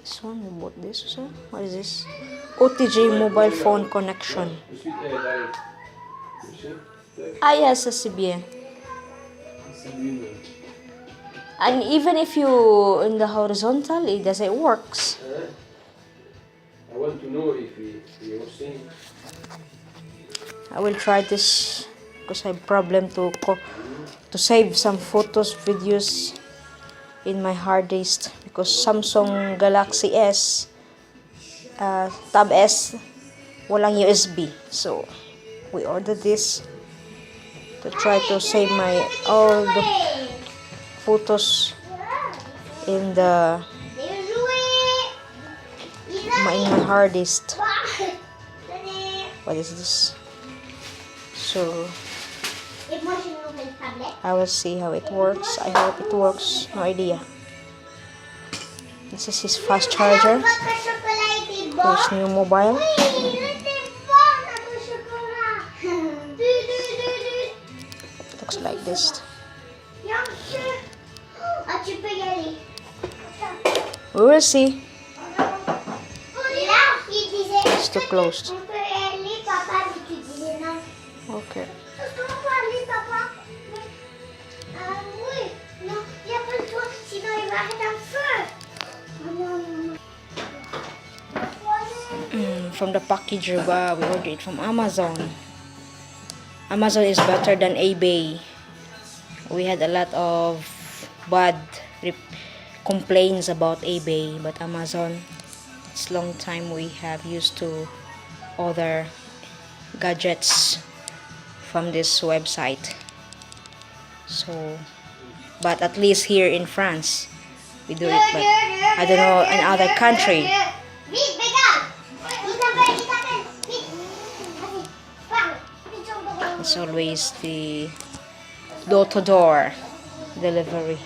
This one, we bought this. So, what is this? OTG mobile phone connection. Ah, yes, c'est bien. And even if you in the horizontal, it doesn't works. I want to know if you're seeing. I will try this because I have problem to save some photos, videos in my hard disk because Samsung Galaxy S Tab S walang USB. So we ordered this to try to save my all the photos in my hard disk. What is this? So I will see how it works. I hope it works. No idea. This is his fast charger. His new mobile. Looks like this. We will see. It's too close. Okay. From the package, we ordered it from Amazon. Amazon is better than eBay. We had a lot of bad complaints about eBay, but Amazon, it's long time we have used to other gadgets from this website. So, but at least here in France, we do it, but I don't know in other country. It's always the door-to-door delivery.